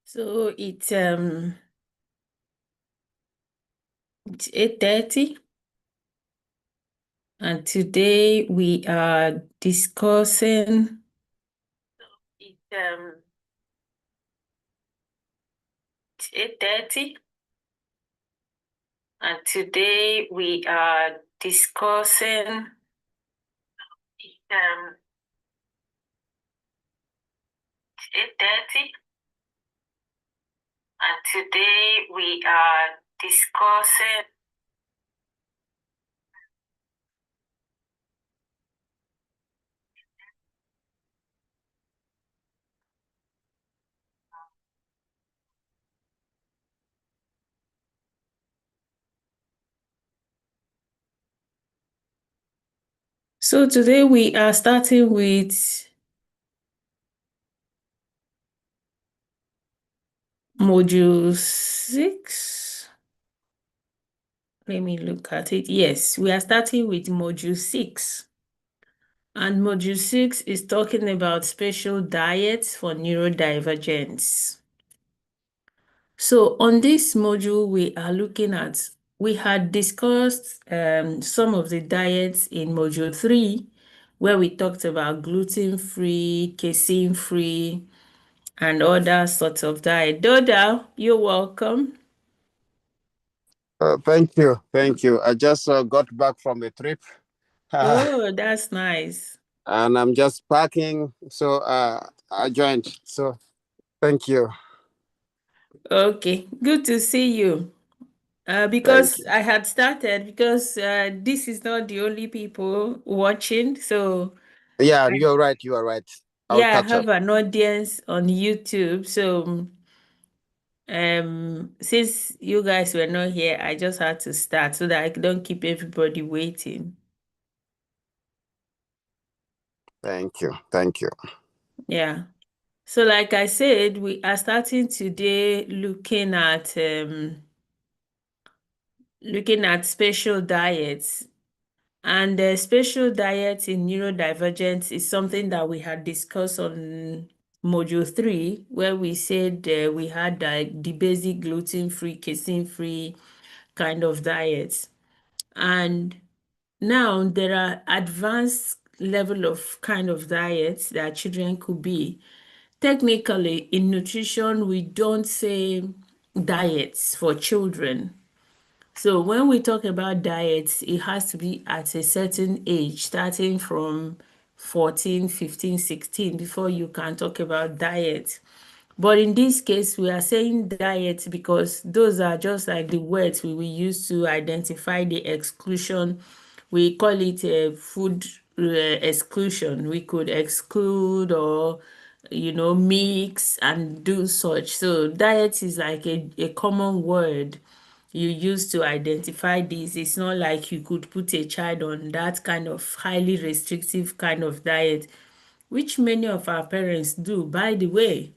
So it's 8:30, and today we are discussing it it's 8:30, and today we are discussing it 8:30, and today we are discussing. So today we are starting with module 6. Let me look at it. Yes, we are starting with module 6. And module 6 is talking about special diets for neurodivergence. So on this module, we had discussed some of the diets in module 3, where we talked about gluten-free, casein-free, and other sorts of diet. Doda, you're welcome. Thank you. Thank you. I just got back from a trip Oh, that's nice. and I'm just packing. So I joined. So thank you. Okay, good to see you. Thank Because you. I had started, because this is not the only people watching. So, Yeah, you're right. You are right. I'll yeah, I catch have up. an audience on YouTube. So, since you guys were not here, I just had to start so that I don't keep everybody waiting. Thank you. Thank you. Yeah. So, like I said, we are starting today looking at special diets. And the special diet in neurodivergence is something that we had discussed on module 3, where we said we had the basic gluten-free, casein-free kind of diets. And now there are advanced level of kind of diets that children could be. Technically, in nutrition, we don't say diets for children. So when we talk about diets, it has to be at a certain age, starting from 14, 15, 16, before you can talk about diet. But in this case, we are saying diet because those are just like the words we will use to identify the exclusion. We call it a food exclusion. We could exclude or, mix and do such. So diet is like a common word you use to identify this. It's not like you could put a child on that kind of highly restrictive kind of diet, which many of our parents do, by the way.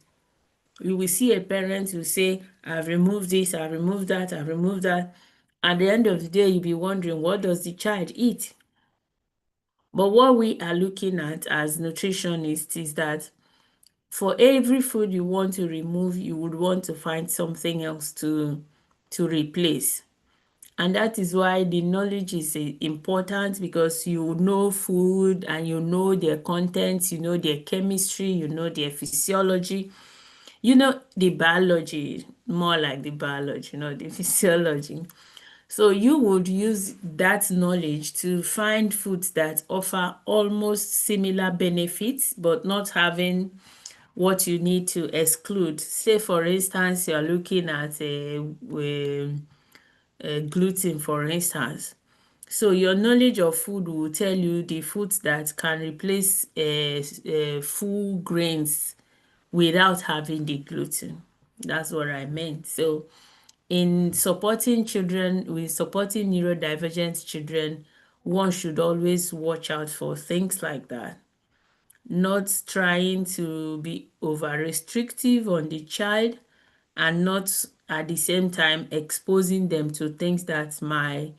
You will see a parent who say, I've removed this, I've removed that, I've removed that. At the end of the day, you'll be wondering, what does the child eat? But what we are looking at as nutritionists is that for every food you want to remove, you would want to find something else to replace. And that is why the knowledge is important, because you know food and you know their contents, you know their chemistry, you know their physiology, you know the biology, more like the biology, not the physiology. So you would use that knowledge to find foods that offer almost similar benefits, but not having what you need to exclude. Say, for instance, you're looking at gluten, for instance. So your knowledge of food will tell you the foods that can replace full grains without having the gluten. That's what I meant. So in supporting children, with supporting neurodivergent children, one should always watch out for things like that. Not trying to be over restrictive on the child, and not at the same time exposing them to things that might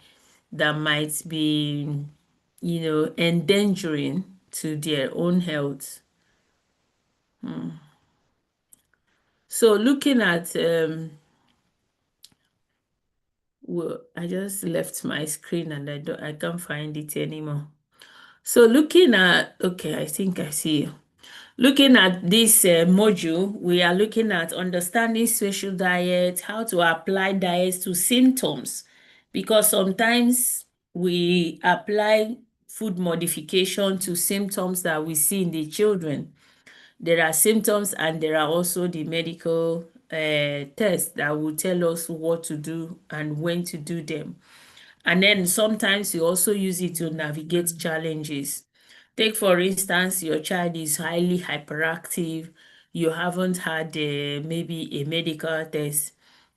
be, endangering to their own health. So looking at well, I just left my screen and I can't find it anymore. So looking at, okay, I think I see you. Looking at this module, we are looking at understanding spatial diet, how to apply diets to symptoms, because sometimes we apply food modification to symptoms that we see in the children. There are symptoms and there are also the medical tests that will tell us what to do and when to do them. And then sometimes you also use it to navigate challenges. Take, for instance, your child is highly hyperactive, you haven't had maybe a medical test.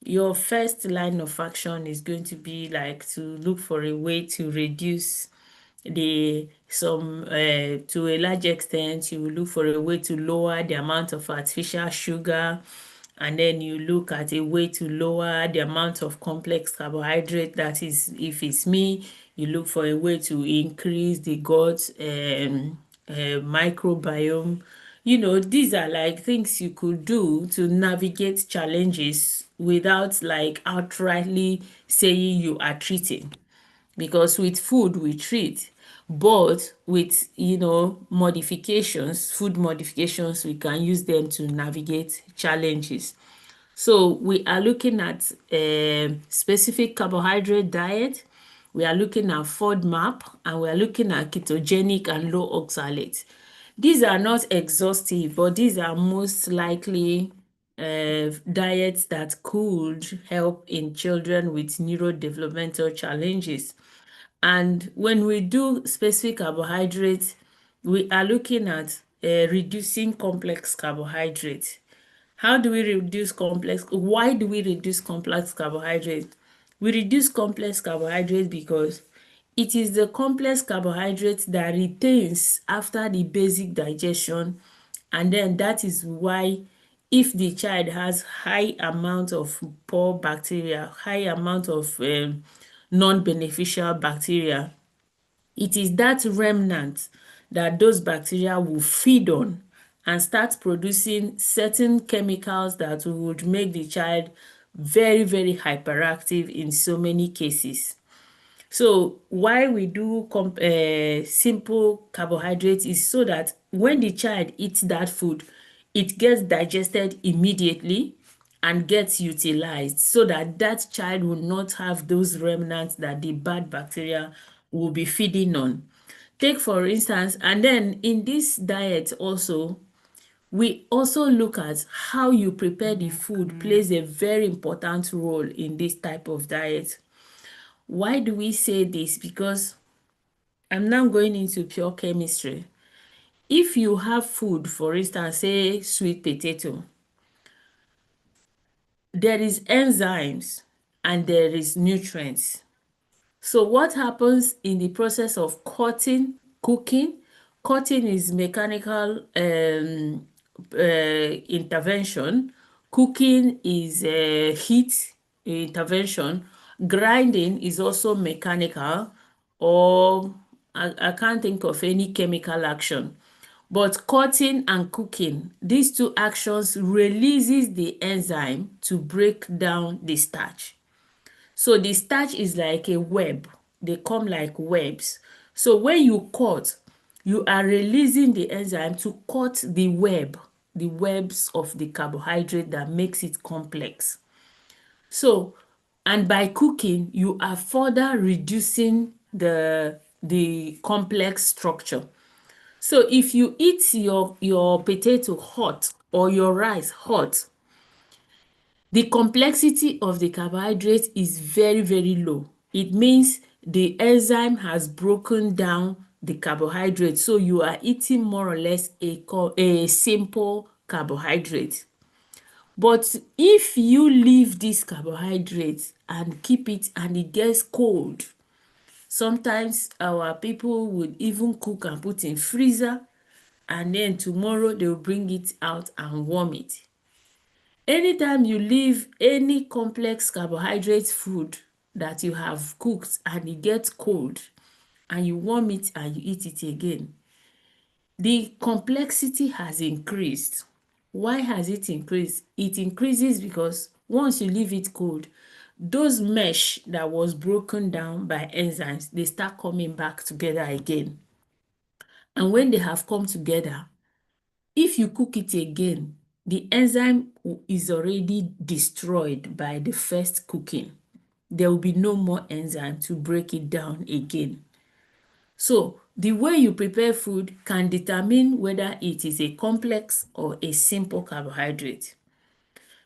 Your first line of action is going to be like to look for a way to reduce to a large extent, you will look for a way to lower the amount of artificial sugar, and then you look at a way to lower the amount of complex carbohydrate. That is, if it's me, you look for a way to increase the gut microbiome. These are like things you could do to navigate challenges without like outrightly saying you are treating, because with food we treat, but with modifications, food modifications, we can use them to navigate challenges. So we are looking at specific carbohydrate diet, we are looking at FODMAP, and we are looking at ketogenic and low oxalate. These are not exhaustive, but these are most likely diets that could help in children with neurodevelopmental challenges. And when we do specific carbohydrates, we are looking at reducing complex carbohydrates. How do we reduce complex? Why do we reduce complex carbohydrates? We reduce complex carbohydrates because it is the complex carbohydrate that retains after the basic digestion, and then that is why if the child has high amount of poor bacteria, high amount of non-beneficial bacteria, it is that remnant that those bacteria will feed on and start producing certain chemicals that would make the child very, very hyperactive in so many cases. So why we do simple carbohydrates is so that when the child eats that food, it gets digested immediately and gets utilized, so that that child will not have those remnants that the bad bacteria will be feeding on. Take for instance, and then in this diet also, we also look at how you prepare the food plays a very important role in this type of diet. Why do we say this? Because I'm now going into pure chemistry. If you have food, for instance, say sweet potato, there is enzymes and there is nutrients. So what happens in the process of cooking? Cutting is mechanical intervention. Cooking is heat intervention. Grinding is also mechanical, or I can't think of any chemical action. But cutting and cooking, these two actions releases the enzyme to break down the starch. So the starch is like a web. They come like webs. So when you cut, you are releasing the enzyme to cut the webs of the carbohydrate that makes it complex. So, and by cooking, you are further reducing the complex structure. So if you eat your potato hot or your rice hot, the complexity of the carbohydrate is very, very low. It means the enzyme has broken down the carbohydrate, so you are eating more or less a simple carbohydrate. But if you leave this carbohydrate and keep it and it gets cold, sometimes our people would even cook and put in freezer, and then tomorrow they will bring it out and warm it. Anytime you leave any complex carbohydrate food that you have cooked and it gets cold and you warm it and you eat it again, the complexity has increased. Why has it increased? It increases because once you leave it cold, those mesh that was broken down by enzymes, they start coming back together again. And when they have come together, if you cook it again, the enzyme is already destroyed by the first cooking. There will be no more enzyme to break it down again. So the way you prepare food can determine whether it is a complex or a simple carbohydrate.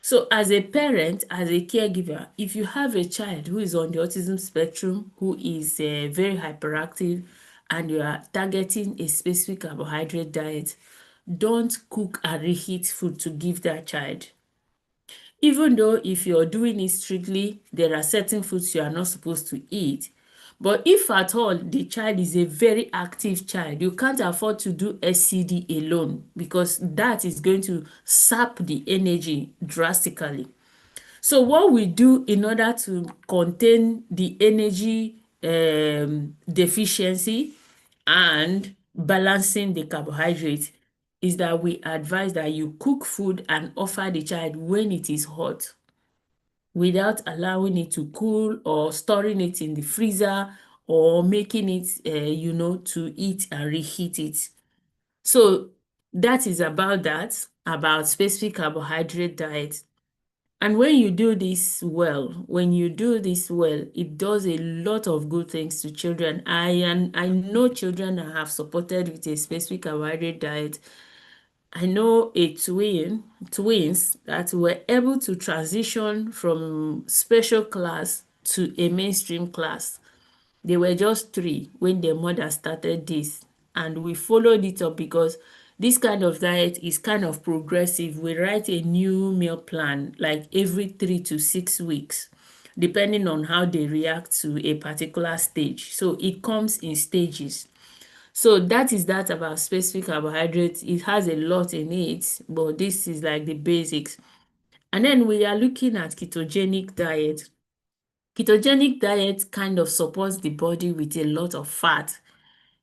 So as a parent, as a caregiver, if you have a child who is on the autism spectrum, who is very hyperactive, and you are targeting a specific carbohydrate diet, don't cook and reheat food to give that child. Even though if you're doing it strictly, there are certain foods you are not supposed to eat. But if at all the child is a very active child, you can't afford to do SCD alone because that is going to sap the energy drastically. So what we do in order to contain the energy deficiency and balancing the carbohydrates is that we advise that you cook food and offer the child when it is hot without allowing it to cool or storing it in the freezer or making it, to eat and reheat it. So that is about that, about specific carbohydrate diet. And when you do this well, it does a lot of good things to children. I know children that have supported with a specific carbohydrate diet. I know twins that were able to transition from special class to a mainstream class. They were just 3 when their mother started this, and we followed it up because this kind of diet is kind of progressive. We write a new meal plan like every 3 to 6 weeks, depending on how they react to a particular stage. So it comes in stages. So that is that about specific carbohydrates. It has a lot in it, but this is like the basics. And then we are looking at ketogenic diet. Ketogenic diet kind of supports the body with a lot of fat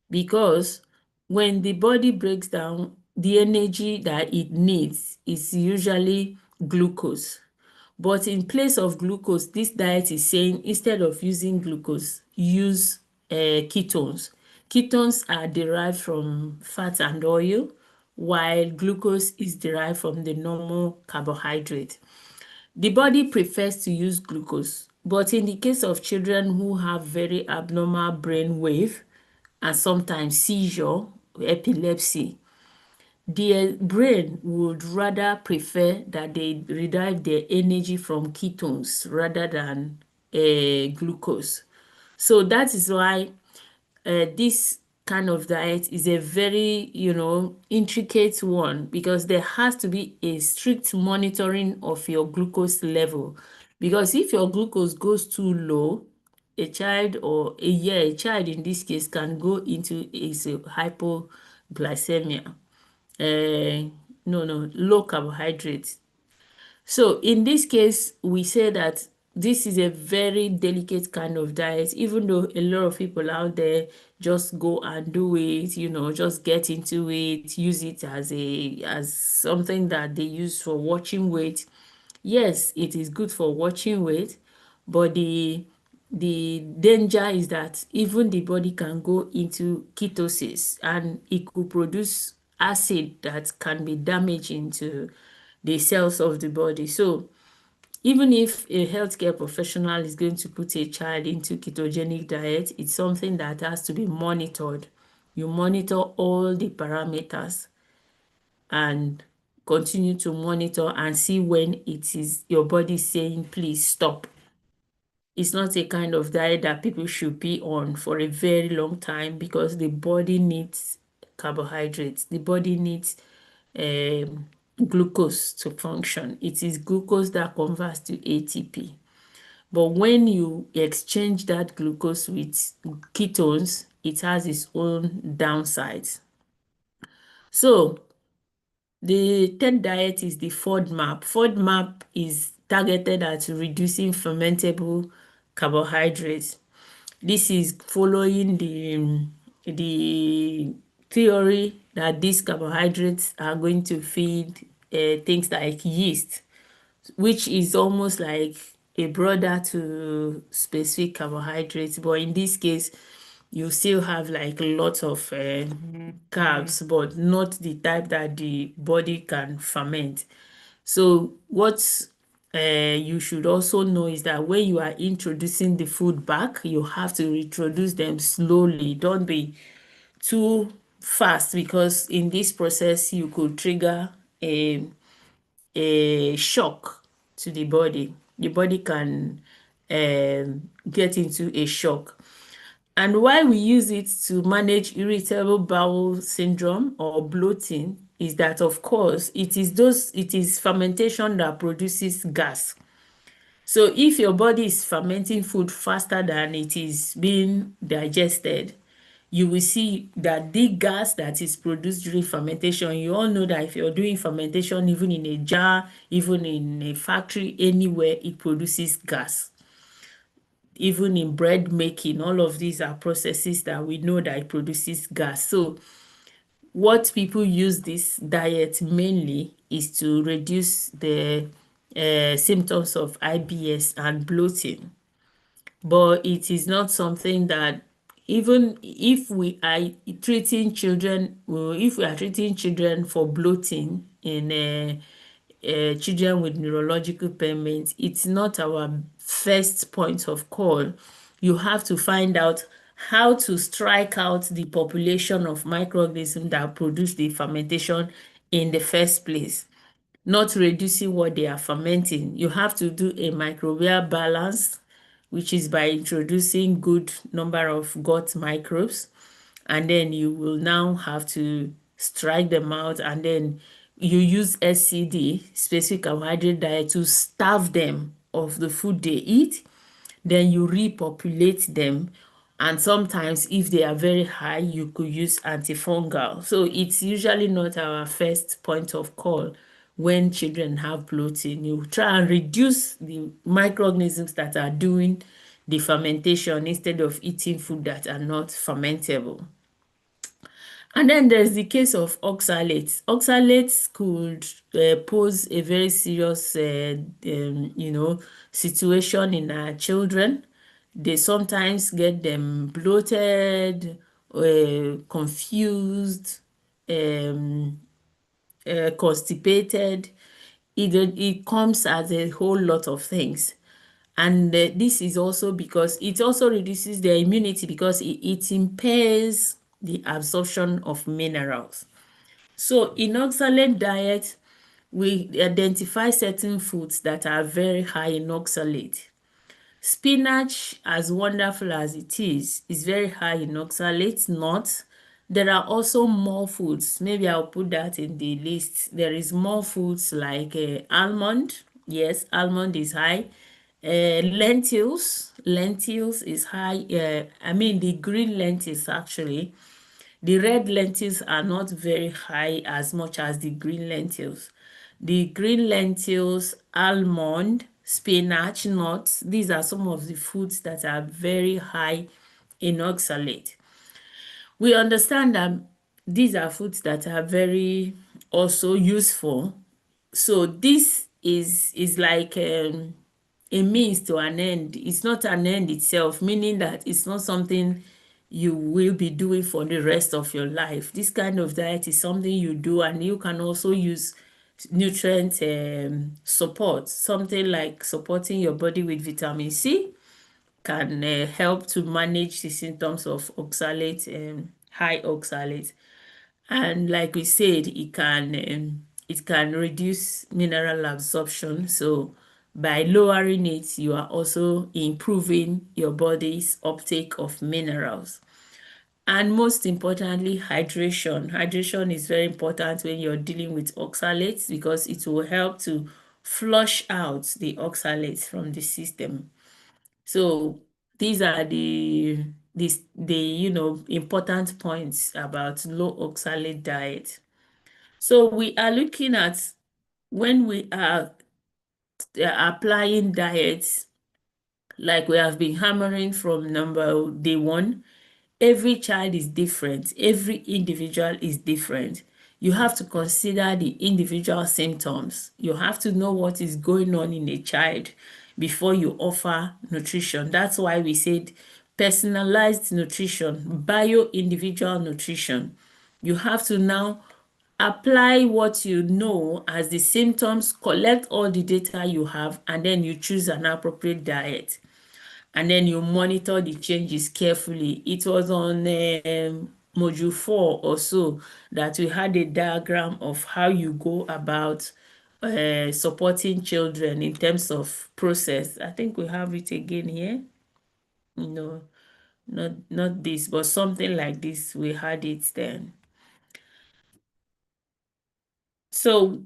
because when the body breaks down, the energy that it needs is usually glucose. But in place of glucose, this diet is saying instead of using glucose, use ketones. Ketones are derived from fat and oil, while glucose is derived from the normal carbohydrate. The body prefers to use glucose, but in the case of children who have very abnormal brain wave and sometimes seizure, epilepsy, their brain would rather prefer that they derive their energy from ketones rather than glucose. So that is why this kind of diet is a very, intricate one because there has to be a strict monitoring of your glucose level. Because if your glucose goes too low, a child in this case can go into hypoglycemia. No, low carbohydrates. So in this case, we say that this is a very delicate kind of diet, even though a lot of people out there just go and do it, just get into it, use it as something that they use for watching weight. Yes, it is good for watching weight, but the danger is that even the body can go into ketosis and it could produce acid that can be damaging to the cells of the body. So even if a healthcare professional is going to put a child into ketogenic diet, it's something that has to be monitored. You monitor all the parameters and continue to monitor and see when it is your body saying, please stop. It's not a kind of diet that people should be on for a very long time because the body needs carbohydrates. The body needs um, glucose to function. It is glucose that converts to ATP. But when you exchange that glucose with ketones, it has its own downsides. So the third diet is the FODMAP. FODMAP is targeted at reducing fermentable carbohydrates. This is following the theory that these carbohydrates are going to feed things like yeast, which is almost like a brother to specific carbohydrates. But in this case, you still have like lots of carbs, but not the type that the body can ferment. So what you should also know is that when you are introducing the food back, you have to introduce them slowly. Don't be too fast, because in this process you could trigger a shock to the body. The body can get into a shock. And why we use it to manage irritable bowel syndrome or bloating is that, of course, it is fermentation that produces gas. So if your body is fermenting food faster than it is being digested, you will see that the gas that is produced during fermentation, you all know that if you're doing fermentation, even in a jar, even in a factory, anywhere, it produces gas. Even in bread making, all of these are processes that we know that it produces gas. So what people use this diet mainly is to reduce the symptoms of IBS and bloating. But it is not something that, even if we are treating children, if we are treating children for bloating in children with neurological impairment, it's not our first point of call. You have to find out how to strike out the population of microorganisms that produce the fermentation in the first place, not reducing what they are fermenting. You have to do a microbial balance, which is by introducing good number of gut microbes, and then you will now have to strike them out, and then you use SCD, specific carbohydrate diet, to starve them of the food they eat. Then you repopulate them, and sometimes if they are very high, you could use antifungal. So it's usually not our first point of call when children have bloating. You try and reduce the microorganisms that are doing the fermentation instead of eating food that are not fermentable. And then there's the case of oxalates. Oxalates could pose a very serious, situation in our children. They sometimes get them bloated, confused, um, constipated. It comes as a whole lot of things. And this is also because it also reduces their immunity, because it impairs the absorption of minerals. So in oxalate diet, we identify certain foods that are very high in oxalate. Spinach, as wonderful as it is very high in oxalates, nuts. There are also more foods. Maybe I'll put that in the list. There is more foods like almond. Yes, almond is high. Lentils is high. I mean, the green lentils actually. The red lentils are not very high as much as the green lentils. The green lentils, almond, spinach, nuts, these are some of the foods that are very high in oxalate. We understand that these are foods that are very also useful. So this is like a means to an end. It's not an end itself, meaning that it's not something you will be doing for the rest of your life. This kind of diet is something you do, and you can also use nutrient support, something like supporting your body with vitamin C can help to manage the symptoms of oxalate, high oxalate. And like we said, it can reduce mineral absorption. So by lowering it, you are also improving your body's uptake of minerals. And most importantly, hydration. Hydration is very important when you're dealing with oxalates, because it will help to flush out the oxalates from the system. So these are the important points about low oxalate diet. So we are looking at, when we are applying diets, like we have been hammering from day one, every child is different. Every individual is different. You have to consider the individual symptoms. You have to know what is going on in a child before you offer nutrition. That's why we said personalized nutrition, bio-individual nutrition. You have to now apply what you know as the symptoms, collect all the data you have, and then you choose an appropriate diet. And then you monitor the changes carefully. It was on module 4 or so that we had a diagram of how you go about supporting children in terms of process. I think we have it again here. No, not this, but something like this. We had it then. So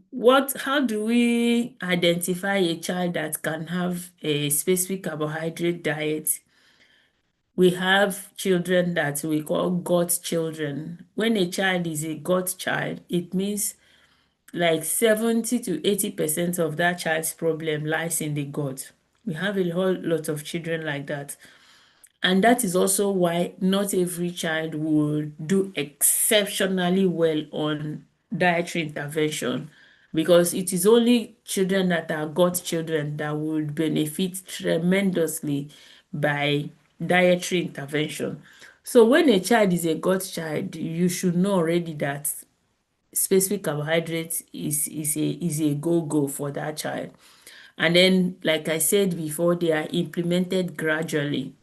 how do we identify a child that can have a specific carbohydrate diet? We have children that we call gut children. When a child is a gut child, it means like 70 to 80% of that child's problem lies in the gut. We have a whole lot of children like that. And that is also why not every child will do exceptionally well on dietary intervention, because it is only children that are gut children that would benefit tremendously by dietary intervention. So when a child is a gut child, you should know already that specific carbohydrate is a go-go for that child. And then, like I said before, they are implemented gradually.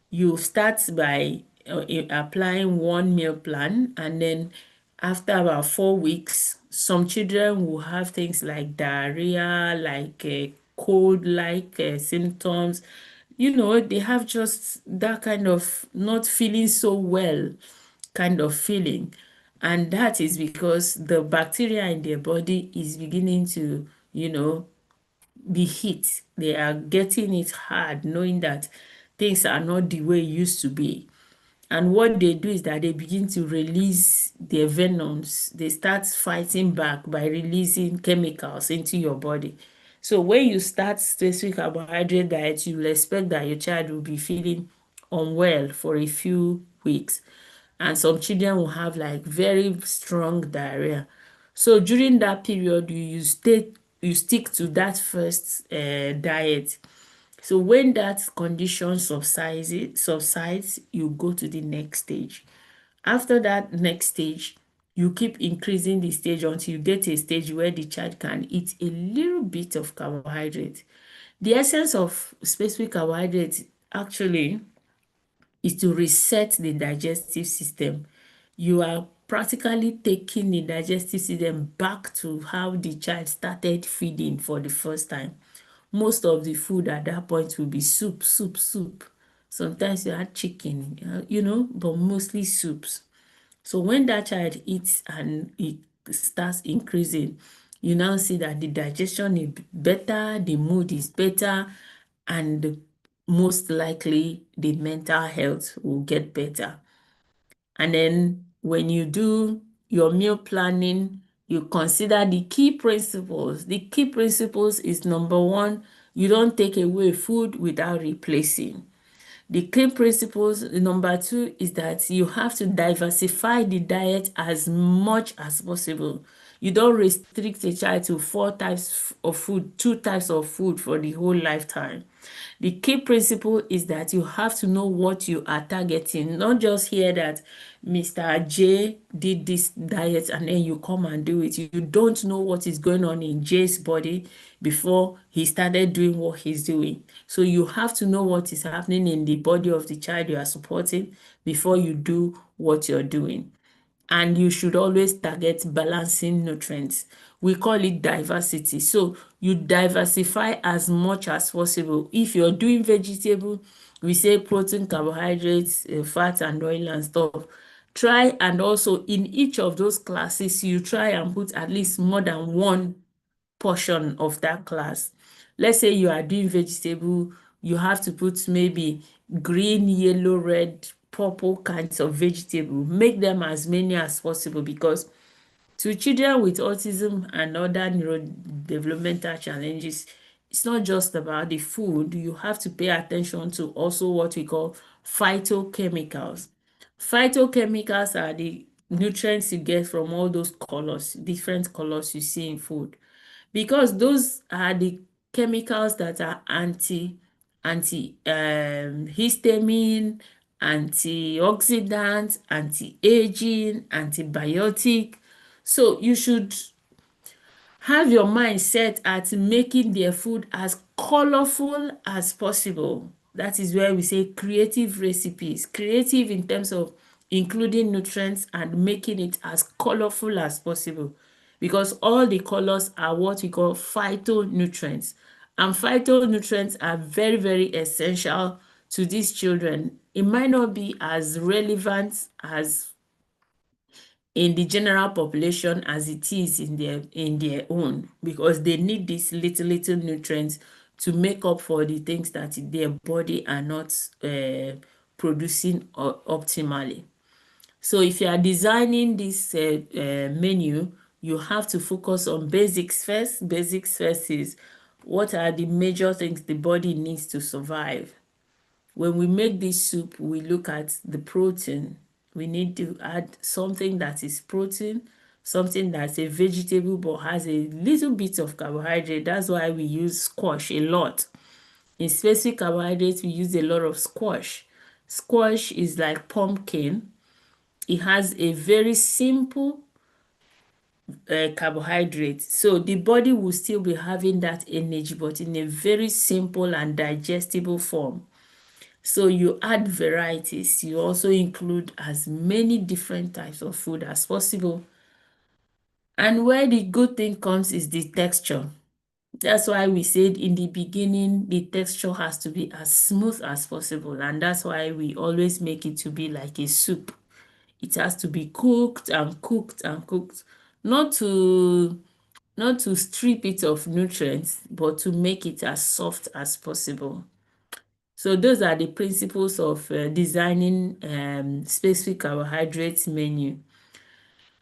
You start by applying one meal plan, and then after about 4 weeks, some children will have things like diarrhea, like cold-like symptoms. They have just that kind of not feeling so well kind of feeling. And that is because the bacteria in their body is beginning to, be hit. They are getting it hard, knowing that things are not the way it used to be. And what they do is that they begin to release their venoms. They start fighting back by releasing chemicals into your body. So when you start specific carbohydrate diet, you will expect that your child will be feeling unwell for a few weeks. And some children will have like very strong diarrhea. So during that period, you stick to that first diet. So when that condition subsides, you go to the next stage. After that next stage, you keep increasing the stage until you get a stage where the child can eat a little bit of carbohydrate. The essence of specific carbohydrate actually is to reset the digestive system. You are practically taking the digestive system back to how the child started feeding for the first time. Most of the food at that point will be soup, soup, soup. Sometimes you add chicken, but mostly soups. So when that child eats and it starts increasing, you now see that the digestion is better, the mood is better, and most likely the mental health will get better. And then when you do your meal planning, you consider the key principles. The key principles is number one, you don't take away food without replacing. The key principles, number two, is that you have to diversify the diet as much as possible. You don't restrict a child to 4 types of food, 2 types of food for the whole lifetime. The key principle is that you have to know what you are targeting, not just hear that Mr. J did this diet and then you come and do it. You don't know what is going on in J's body before he started doing what he's doing. So you have to know what is happening in the body of the child you are supporting before you do what you're doing. And you should always target balancing nutrients. We call it diversity. So you diversify as much as possible. If you're doing vegetable, we say protein, carbohydrates, fat and oil and stuff. Try, and also in each of those classes, you try and put at least more than one portion of that class. Let's say you are doing vegetable, you have to put maybe green, yellow, red, purple kinds of vegetable. Make them as many as possible, because to children with autism and other neurodevelopmental challenges, it's not just about the food. You have to pay attention to also what we call phytochemicals. Phytochemicals are the nutrients you get from all those colors, different colors you see in food, because those are the chemicals that are histamine, antioxidant, anti-aging, antibiotic. So you should have your mind set at making their food as colorful as possible. That is where we say creative recipes. Creative in terms of including nutrients and making it as colorful as possible. Because all the colors are what we call phytonutrients. And phytonutrients are very, very essential to these children. It might not be as relevant as in the general population as it is in their own, because they need these little nutrients to make up for the things that their body are not producing optimally. So if you are designing this menu, you have to focus on basics first. Basics first is what are the major things the body needs to survive. When we make this soup, we look at the protein. We need to add something that is protein, something that's a vegetable but has a little bit of carbohydrate. That's why we use squash a lot. In specific carbohydrates, we use a lot of squash. Squash is like pumpkin. It has a very simple carbohydrate. So the body will still be having that energy, but in a very simple and digestible form. So you add varieties. You also include as many different types of food as possible. And where the good thing comes is the texture. That's why we said in the beginning, the texture has to be as smooth as possible. And that's why we always make it to be like a soup. It has to be cooked and cooked and cooked. Not to not to strip it of nutrients, but to make it as soft as possible. So those are the principles of designing specific carbohydrates menu.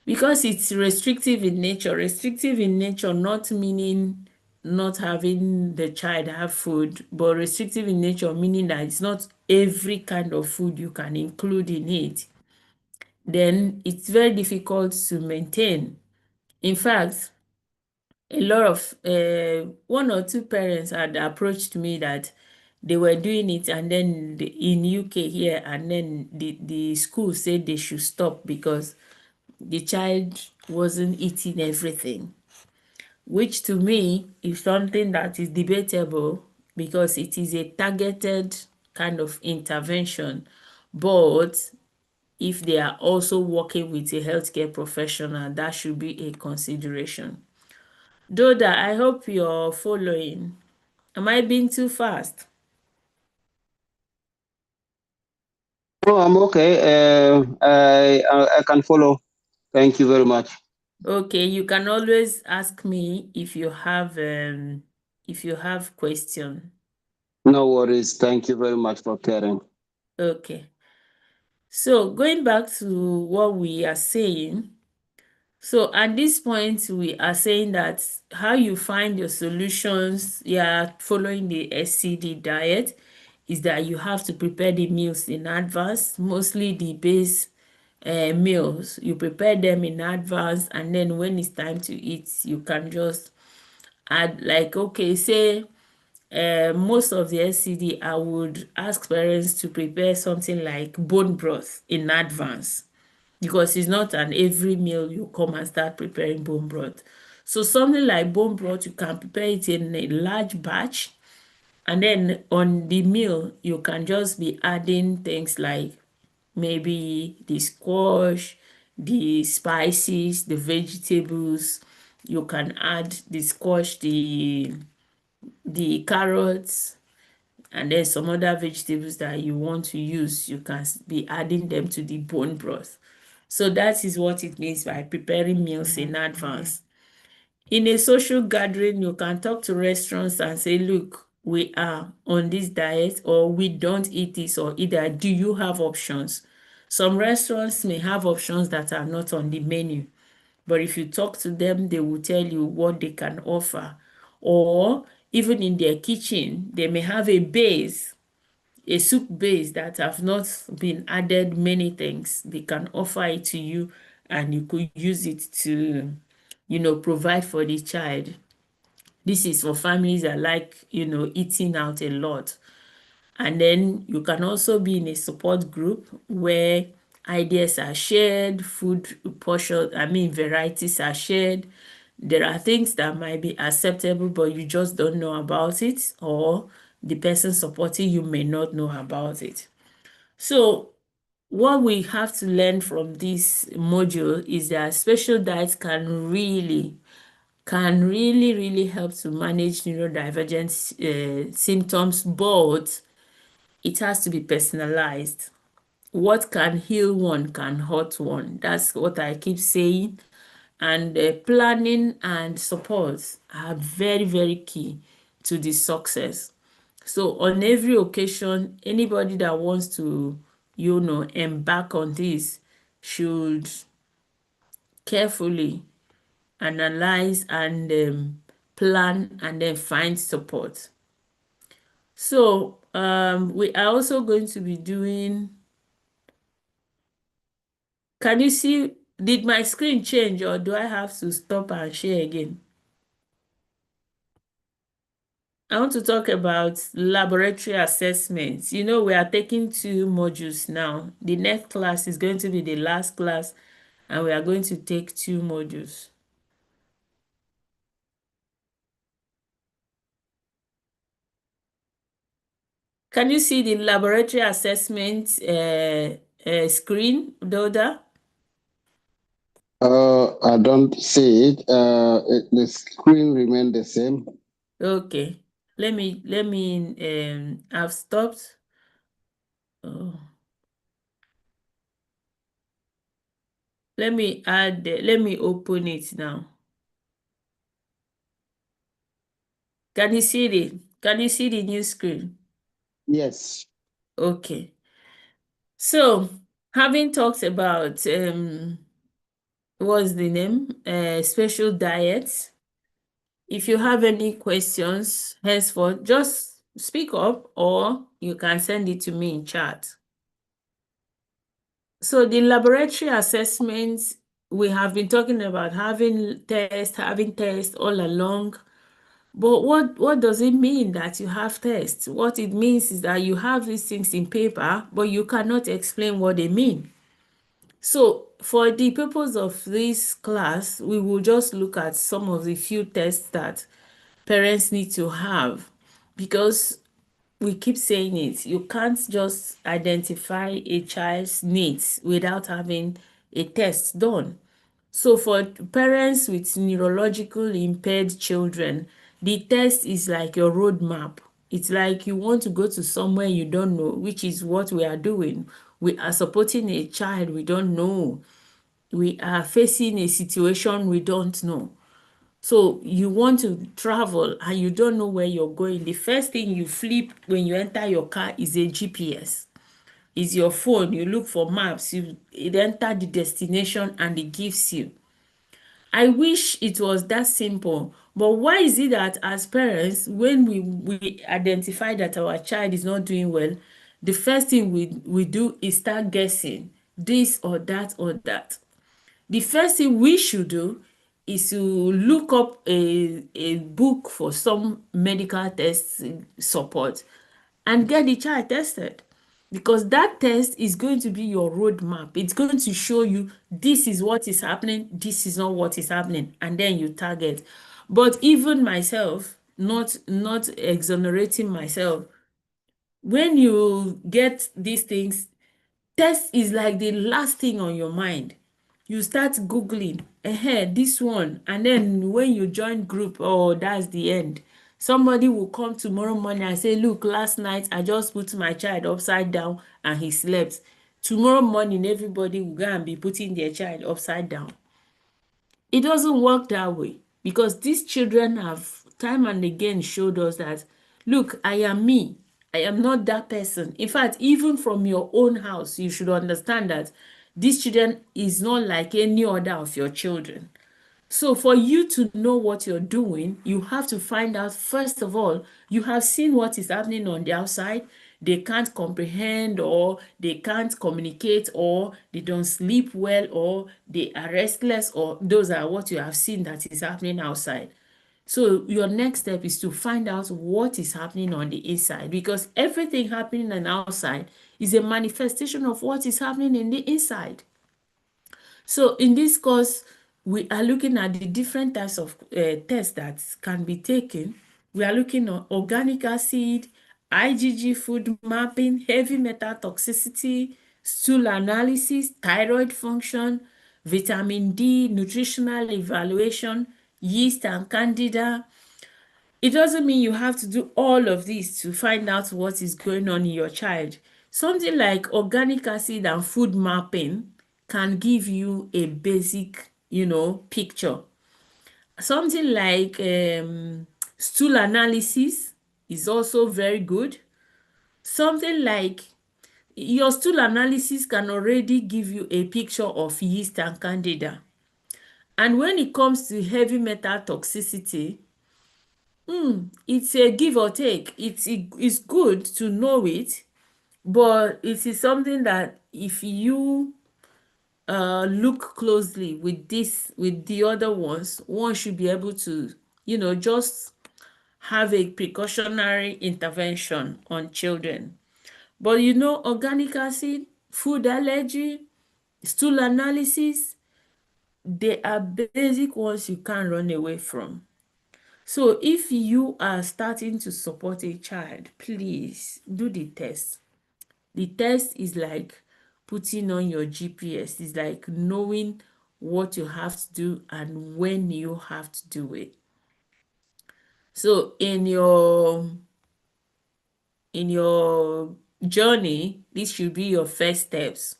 Because it's restrictive in nature not meaning not having the child have food, but restrictive in nature meaning that it's not every kind of food you can include in it. Then it's very difficult to maintain. In fact, a lot of one or two parents had approached me that they were doing it, and then in UK here, and then the school said they should stop because the child wasn't eating everything, which to me is something that is debatable because it is a targeted kind of intervention. But if they are also working with a healthcare professional, that should be a consideration. Doda, I hope you're following. Am I being too fast? No, I'm okay. I can follow. Thank you very much. Okay, you can always ask me if you have question. No worries. Thank you very much for caring. Okay. So going back to what we are saying, so at this point we are saying that how you find your solutions, yeah, following the SCD diet, is that you have to prepare the meals in advance, mostly the base meals. You prepare them in advance, and then when it's time to eat, you can just add, like, okay, say most of the SCD, I would ask parents to prepare something like bone broth in advance, because it's not an every meal you come and start preparing bone broth. So something like bone broth, you can prepare it in a large batch, and then on the meal, you can just be adding things like maybe the squash, the spices, the vegetables. You can add the squash, the carrots, and then some other vegetables that you want to use. You can be adding them to the bone broth. So that is what it means by preparing meals in advance. In a social gathering, you can talk to restaurants and say, look, we are on this diet, or we don't eat this, or either do you have options? Some restaurants may have options that are not on the menu, but if you talk to them, they will tell you what they can offer. Or even in their kitchen, they may have a soup base that have not been added many things. They can offer it to you, and you could use it to, provide for the child. This is for families that like, eating out a lot. And then you can also be in a support group where ideas are shared, food portion, varieties are shared. There are things that might be acceptable, but you just don't know about it, or the person supporting you may not know about it. So what we have to learn from this module is that special diets can really, really help to manage neurodivergent symptoms, but it has to be personalized. What can heal one can hurt one. That's what I keep saying. And planning and support are very, very key to the success. So on every occasion, anybody that wants to, embark on this should carefully analyze and plan and then find support. So we are also going to be doing, can you see, did my screen change or do I have to stop and share again? I want to talk about laboratory assessments. We are taking 2 modules now. The next class is going to be the last class, and we are going to take 2 modules. Can you see the laboratory assessment screen, Doda? I don't see it. The screen remained the same. Okay. Let me I've stopped. Oh. Let me open it now. Can you see the new screen? Yes. Okay. So, having talked about what's the name? Special diets. If you have any questions, henceforth, just speak up or you can send it to me in chat. So the laboratory assessments, we have been talking about having tests all along. But what does it mean that you have tests? What it means is that you have these things in paper, but you cannot explain what they mean. So for the purpose of this class, we will just look at some of the few tests that parents need to have, because we keep saying it, you can't just identify a child's needs without having a test done. So for parents with neurological impaired children, the test is like your roadmap. It's like you want to go to somewhere you don't know, which is what we are doing. We are supporting a child we don't know. We are facing a situation we don't know. So you want to travel and you don't know where you're going. The first thing you flip when you enter your car is a GPS. Is your phone. You look for maps. It enter the destination and it gives you. I wish it was that simple. But why is it that as parents, when we identify that our child is not doing well, the first thing we do is start guessing this or that or that. The first thing we should do is to look up a book for some medical test support and get the child tested, because that test is going to be your roadmap. It's going to show you this is what is happening, this is not what is happening, and then you target. But even myself, not exonerating myself, when you get these things, test is like the last thing on your mind. You start Googling, this one, and then when you join group, oh, that's the end. Somebody will come tomorrow morning and say, look, last night I just put my child upside down and he slept. Tomorrow morning, everybody will go and be putting their child upside down. It doesn't work that way, because these children have time and again showed us that, look, I am me. I am not that person. In fact, even from your own house, you should understand that these children is not like any other of your children. So for you to know what you're doing, you have to find out, first of all, you have seen what is happening on the outside. they can't comprehend, or they can't communicate, or they don't sleep well, or they are restless, or those are what you have seen that is happening outside. So your next step is to find out what is happening on the inside, because everything happening on the outside is a manifestation of what is happening in the inside. So in this course, we are looking at the different types of tests that can be taken. We are looking at organic acid, IgG food mapping, heavy metal toxicity, stool analysis, thyroid function, vitamin D, nutritional evaluation, yeast and candida. It doesn't mean you have to do all of this to find out what is going on in your child. Something like organic acid and food mapping can give you a basic, picture. Something like stool analysis is also very good. Something like your stool analysis can already give you a picture of yeast and candida. And when it comes to heavy metal toxicity, it's a give or take. It's good to know it, but it is something that if you look closely with the other ones, one should be able to, just have a precautionary intervention on children. But organic acid, food allergy, stool analysis, they are basic ones you can't run away from. So if you are starting to support a child, please do the test. The test is like putting on your GPS. It's like knowing what you have to do and when you have to do it. So in your journey, this should be your first steps.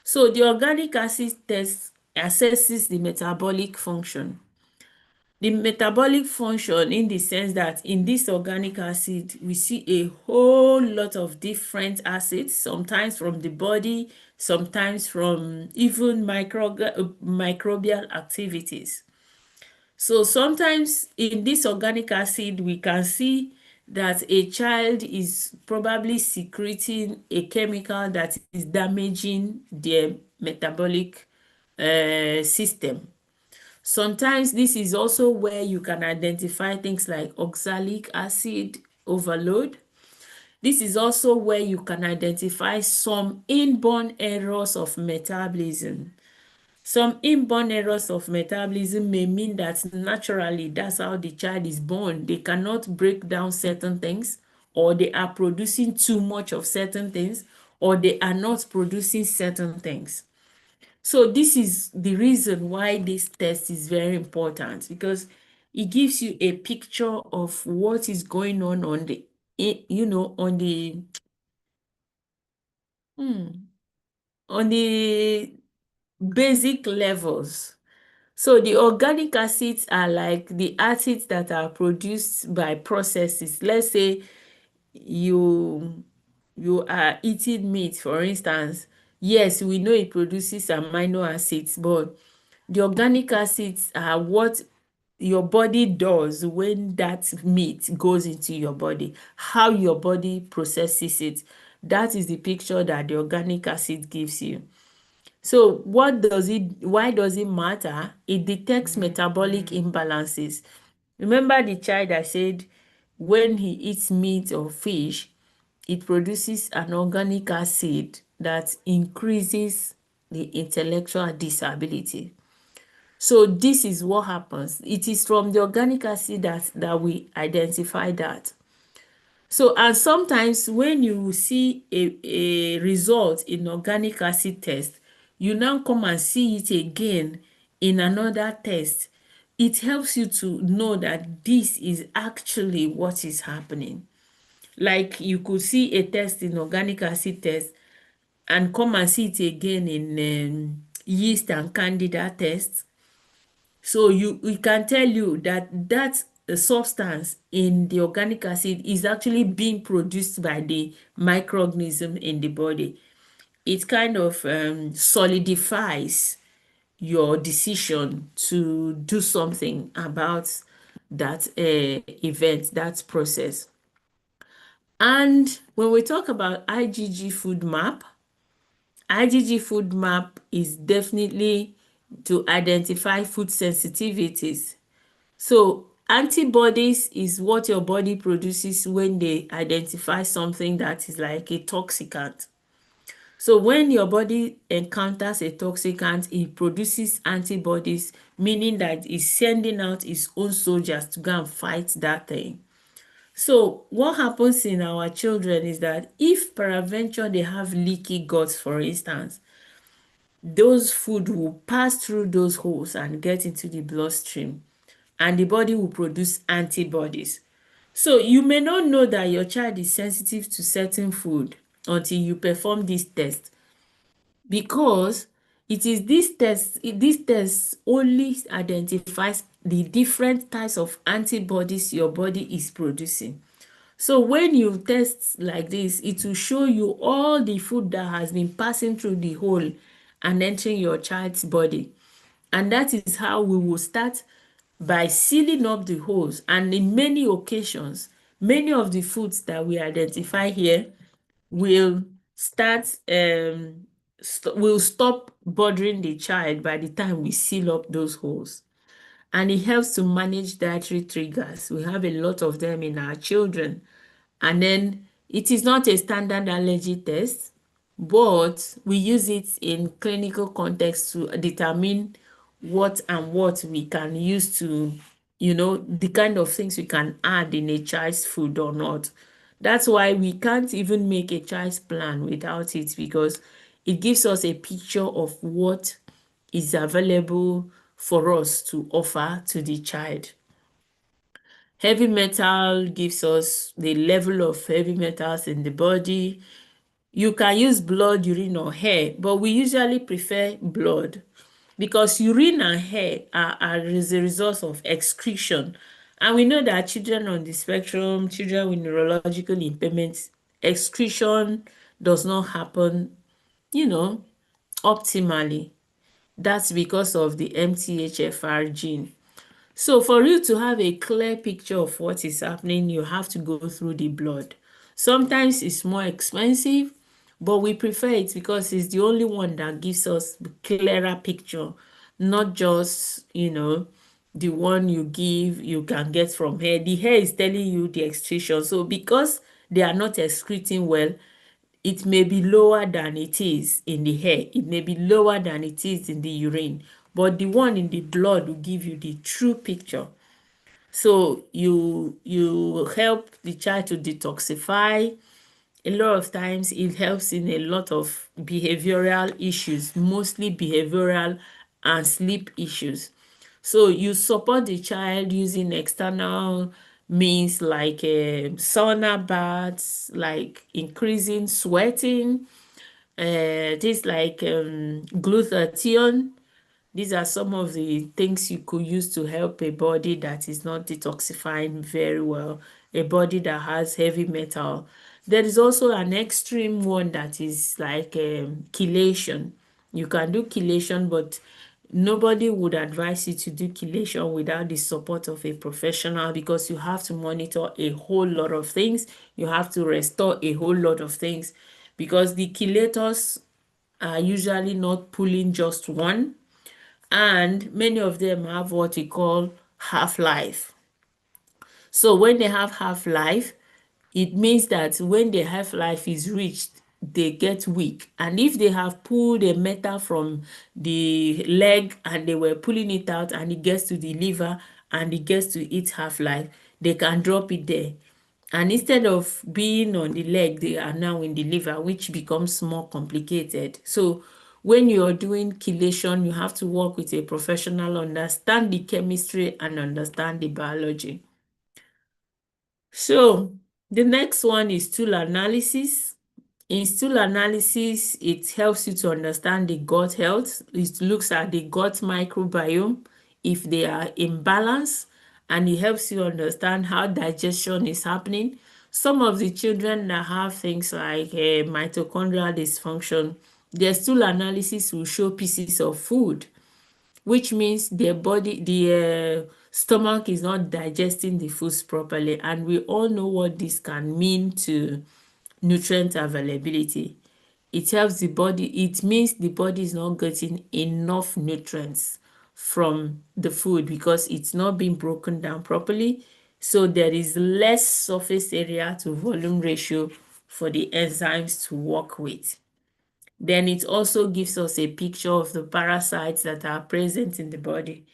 So the organic acid test assesses the metabolic function. The metabolic function, in the sense that in this organic acid, we see a whole lot of different acids, sometimes from the body, sometimes from even microbial activities. So sometimes in this organic acid, we can see that a child is probably secreting a chemical that is damaging their metabolic system. Sometimes this is also where you can identify things like oxalic acid overload. This is also where you can identify some inborn errors of metabolism. Some inborn errors of metabolism may mean that naturally that's how the child is born. They cannot break down certain things, or they are producing too much of certain things, or they are not producing certain things. So this is the reason why this test is very important, because it gives you a picture of what is going on the, on the basic levels. So the organic acids are like the acids that are produced by processes. Let's say you are eating meat, for instance. Yes, we know it produces amino acids, but the organic acids are what your body does when that meat goes into your body, how your body processes it. That is the picture that the organic acid gives you. So why does it matter? It detects metabolic imbalances. Remember the child I said when he eats meat or fish, it produces an organic acid that increases the intellectual disability. So this is what happens. It is from the organic acid that we identify that. So, and sometimes when you see a result in organic acid test, you now come and see it again in another test. It helps you to know that this is actually what is happening. Like you could see a test in organic acid test and come and see it again in yeast and candida test. So we can tell you that substance in the organic acid is actually being produced by the microorganism in the body. It kind of solidifies your decision to do something about that event, that process. And when we talk about IgG food map is definitely to identify food sensitivities. So antibodies is what your body produces when they identify something that is like a toxicant. So when your body encounters a toxicant, it produces antibodies, meaning that it's sending out its own soldiers to go and fight that thing. So what happens in our children is that if peradventure they have leaky guts, for instance, those food will pass through those holes and get into the bloodstream, and the body will produce antibodies. So you may not know that your child is sensitive to certain food until you perform this test, because it is this test only identifies the different types of antibodies your body is producing. So when you test like this, it will show you all the food that has been passing through the hole and entering your child's body. And that is how we will start, by sealing up the holes. And in many occasions, many of the foods that we identify here will will stop bothering the child by the time we seal up those holes. And it helps to manage dietary triggers. We have a lot of them in our children. And then it is not a standard allergy test, but we use it in clinical context to determine what and what we can use to, the kind of things we can add in a child's food or not. That's why we can't even make a child's plan without it, because it gives us a picture of what is available for us to offer to the child. Heavy metal gives us the level of heavy metals in the body. You can use blood, urine, or hair, but we usually prefer blood, because urine and hair are as a result of excretion. And we know that children on the spectrum, children with neurological impairments, excretion does not happen, optimally. That's because of the MTHFR gene. So for you to have a clear picture of what is happening, you have to go through the blood. Sometimes it's more expensive, but we prefer it because it's the only one that gives us the clearer picture, not just, the one you can get from hair. The hair is telling you the excretion. So because they are not excreting well, it may be lower than it is in the hair. It may be lower than it is in the urine. But the one in the blood will give you the true picture. So you help the child to detoxify. A lot of times it helps in a lot of behavioral issues, mostly behavioral and sleep issues. So you support the child using external means like sauna baths, like increasing sweating, things like glutathione. These are some of the things you could use to help a body that is not detoxifying very well, a body that has heavy metal. There is also an extreme one that is like chelation. You can do chelation, but nobody would advise you to do chelation without the support of a professional, because you have to monitor a whole lot of things. You have to restore a whole lot of things, because the chelators are usually not pulling just one, and many of them have what we call half-life. So when they have half-life, it means that when the half-life is reached, they get weak. And if they have pulled a metal from the leg and they were pulling it out and it gets to the liver and it gets to its half-life, they can drop it there. And instead of being on the leg, they are now in the liver, which becomes more complicated. So when you're doing chelation, you have to work with a professional, understand the chemistry and understand the biology. So the next one is stool analysis. In stool analysis, it helps you to understand the gut health. It looks at the gut microbiome, if they are in balance, and it helps you understand how digestion is happening. Some of the children that have things like mitochondrial dysfunction, their stool analysis will show pieces of food, which means their body, the stomach is not digesting the foods properly, and we all know what this can mean to nutrient availability. It helps the body, it means the body is not getting enough nutrients from the food because it's not being broken down properly. So there is less surface area to volume ratio for the enzymes to work with. Then it also gives us a picture of the parasites that are present in the body.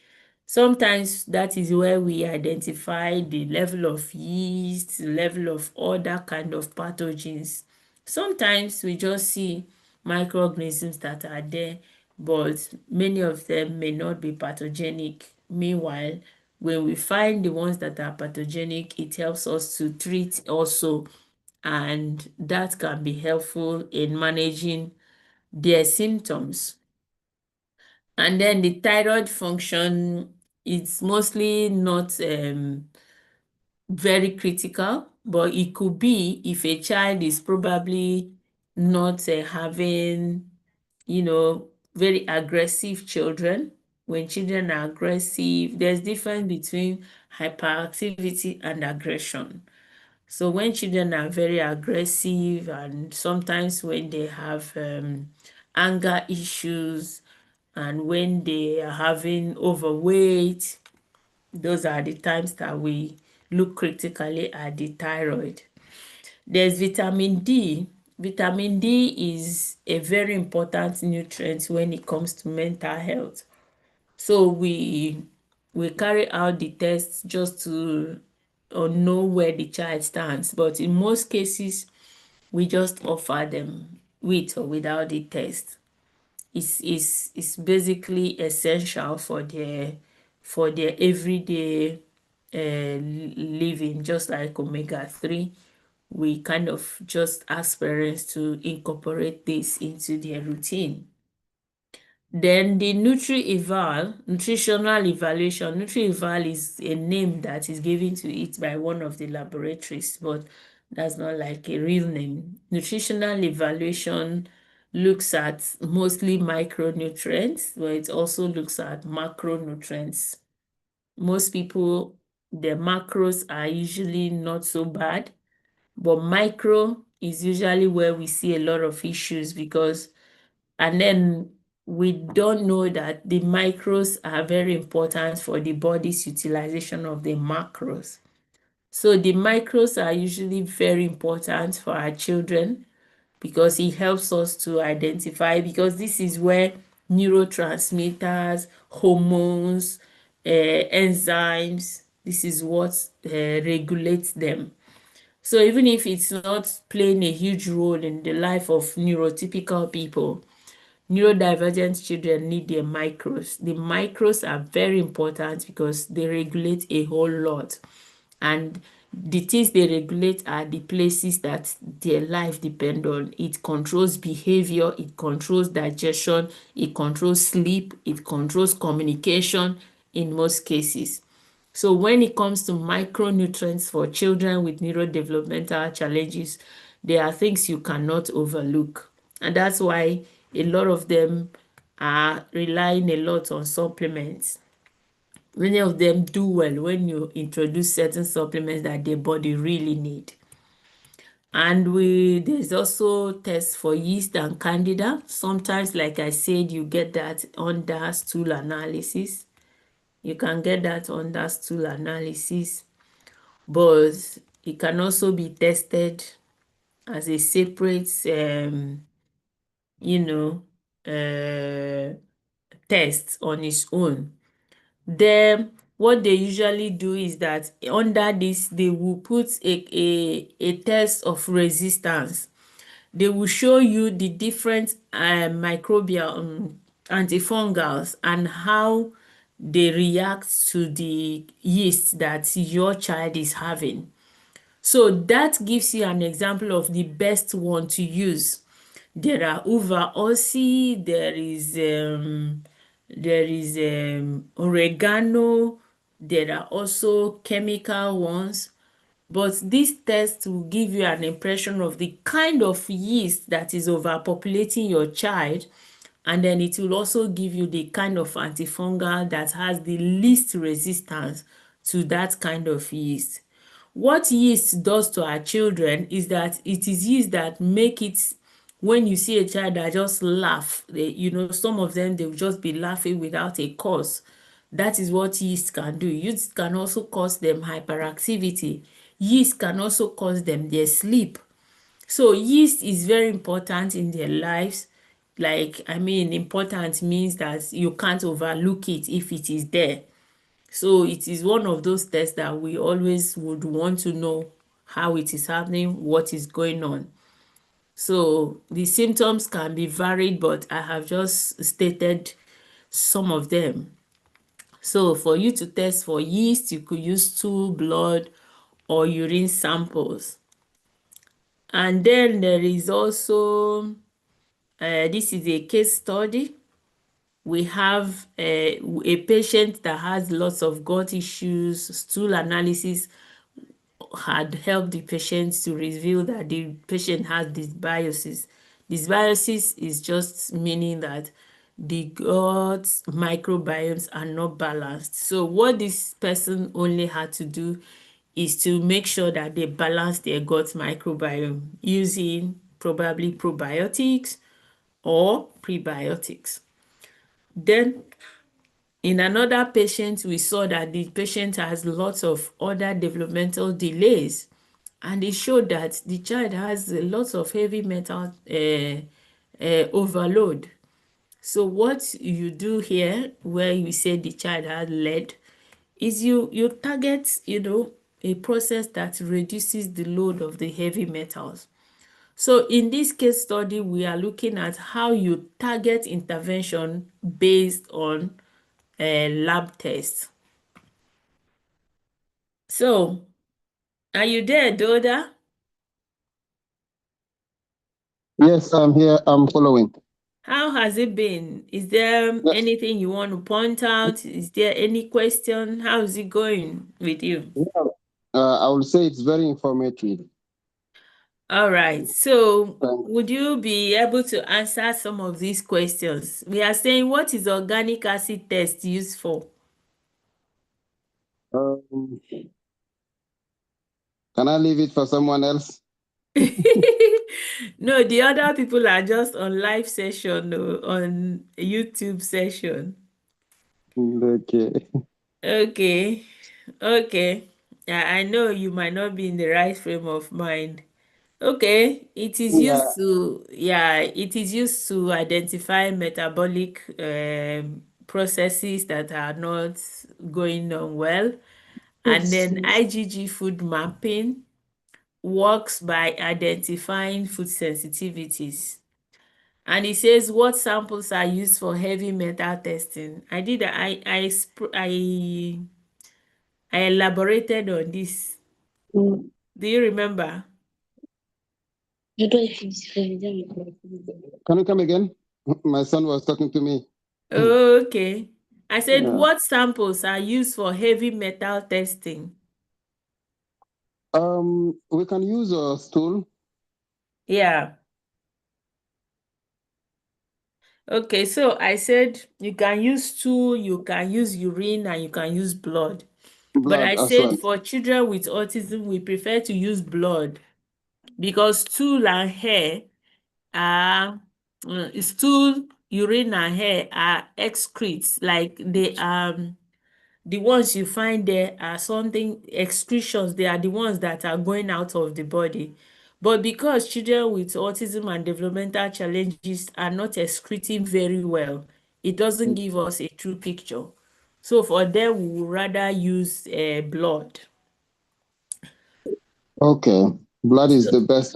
Sometimes that is where we identify the level of yeast, the level of other kind of pathogens. Sometimes we just see microorganisms that are there, but many of them may not be pathogenic. Meanwhile, when we find the ones that are pathogenic, it helps us to treat also, and that can be helpful in managing their symptoms. And then the thyroid function is mostly not very critical, but it could be if a child is probably not having, very aggressive children. When children are aggressive, there's difference between hyperactivity and aggression. So when children are very aggressive, and sometimes when they have anger issues, and when they are having overweight, those are the times that we look critically at the thyroid. There's vitamin D. Vitamin D is a very important nutrient when it comes to mental health. So we carry out the tests just to know where the child stands. But in most cases, we just offer them with or without the test. It's basically essential for their everyday living, just like omega-3. We kind of just ask parents to incorporate this into their routine. Then the nutritional evaluation. Nutri-Eval is a name that is given to it by one of the laboratories, but that's not like a real name. Nutritional evaluation looks at mostly micronutrients, but it also looks at macronutrients. Most people, their macros are usually not so bad, but micro is usually where we see a lot of issues because, and then we don't know that the micros are very important for the body's utilization of the macros. So the micros are usually very important for our children because it helps us to identify, because this is where neurotransmitters, hormones, enzymes, this is what regulates them. So even if it's not playing a huge role in the life of neurotypical people, neurodivergent children need their micros. The micros are very important because they regulate a whole lot. And the things they regulate are the places that their life depend on. It controls behavior, it controls digestion, it controls sleep, it controls communication in most cases. So when it comes to micronutrients for children with neurodevelopmental challenges, there are things you cannot overlook. And that's why a lot of them are relying a lot on supplements. Many of them do well when you introduce certain supplements that their body really need. And there's also tests for yeast and candida. Sometimes, like I said, you get that under stool analysis. You can get that under stool analysis, but it can also be tested as a separate, test on its own. Then what they usually do is that under this, they will put a test of resistance. They will show you the different microbial antifungals and how they react to the yeast that your child is having. So that gives you an example of the best one to use. There are uva ossi, there is oregano, there are also chemical ones. But this test will give you an impression of the kind of yeast that is overpopulating your child And then it will also give you the kind of antifungal that has the least resistance to that kind of yeast. What yeast does to our children is that it is yeast that make it, when you see a child that just laugh, some of them, they will just be laughing without a cause. That is what yeast can do. Yeast can also cause them hyperactivity. Yeast can also cause them their sleep. So yeast is very important in their lives. Important means that you can't overlook it if it is there. So it is one of those tests that we always would want to know how it is happening, what is going on. So the symptoms can be varied, but I have just stated some of them. So for you to test for yeast, you could use stool, blood, or urine samples. And then there is also, this is a case study. We have a patient that has lots of gut issues. Stool analysis had helped the patient to reveal that the patient has dysbiosis. Dysbiosis is just meaning that the gut microbiomes are not balanced. So what this person only had to do is to make sure that they balance their gut microbiome using probably probiotics or prebiotics. Then in another patient, we saw that the patient has lots of other developmental delays, and it showed that the child has lots of heavy metal overload. So what you do here, where you say the child has lead, is you target, a process that reduces the load of the heavy metals. So in this case study, we are looking at how you target intervention based on lab tests. So, are you there, Doda? Yes, I'm here. I'm following. How has it been? Is there Yes. anything you want to point out? Is there any question? How is it going with you? Yeah. I will say it's very informative. All right. So, Thank would you be able to answer some of these questions? We are saying, what is organic acid test used for? Can I leave it for someone else? No, the other people are just on live session, no, on YouTube session. Okay. Okay. Okay. I know you might not be in the right frame of mind. Okay, it is Yeah. used to, it is used to identify metabolic processes that are not going on well. And then IgG food mapping works by identifying food sensitivities. And it says what samples are used for heavy metal testing. I elaborated on this. Do you remember? Can you come again? My son was talking to me. Okay. I said, Yeah. what samples are used for heavy metal testing? We can use a stool. Yeah. Okay, so I said you can use stool, you can use urine, and you can use blood. But Blood I as said well. for children with autism, we prefer to use blood because stool and hair are stool, urine, and hair are excretes. Like they the ones you find there are something excretions. They are the ones that are going out of the body. But because children with autism and developmental challenges are not excreting very well, it doesn't give us a true picture. So for them, we would rather use blood. Okay. Blood is So, the best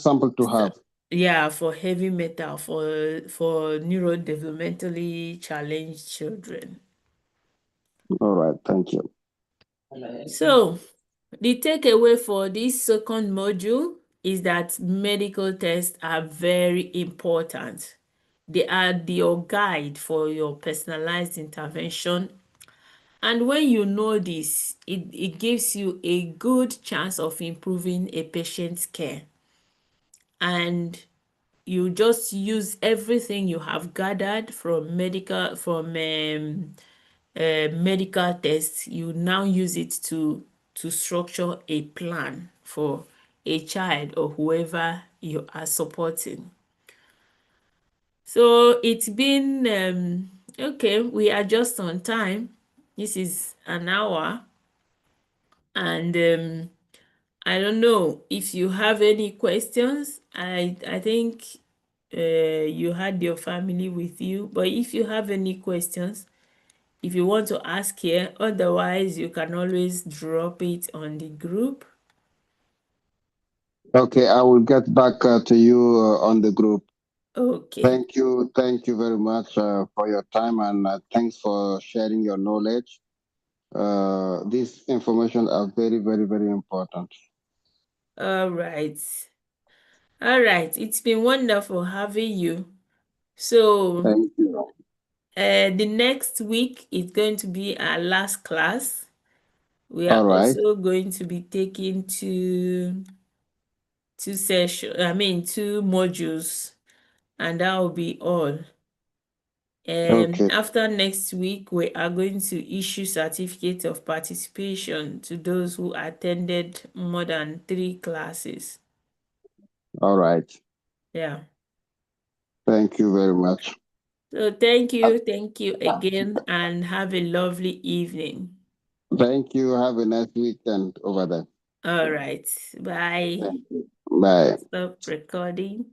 sample to so have. yeah, for heavy metal, for neurodevelopmentally challenged children. All right. Thank you. So the takeaway for this second module is that medical tests are very important. They are your guide for your personalized intervention. And when you know this, it gives you a good chance of improving a patient's care. And you just use everything you have gathered from medical tests. You now use it to structure a plan for a child or whoever you are supporting. So it's been okay. We are just on time. This is an hour, and I don't know if you have any questions. I think you had your family with you, but if you have any questions, if you want to ask here, otherwise you can always drop it on the group. Okay, I will get back to you on the group. Okay. Thank you very much for your time, and thanks for sharing your knowledge. These information are very, very, very important. All right. All right. It's been wonderful having you. So Thank you. the next week is going to be our last class. We are All right. also going to be taking two modules, and that will be all. Okay. After next week, we are going to issue certificate of participation to those who attended more than 3 classes. All right. Yeah. Thank you very much. So thank you again, and have a lovely evening. Thank you. Have a nice weekend over there. All right. Bye. Thank you. Bye. Stop recording.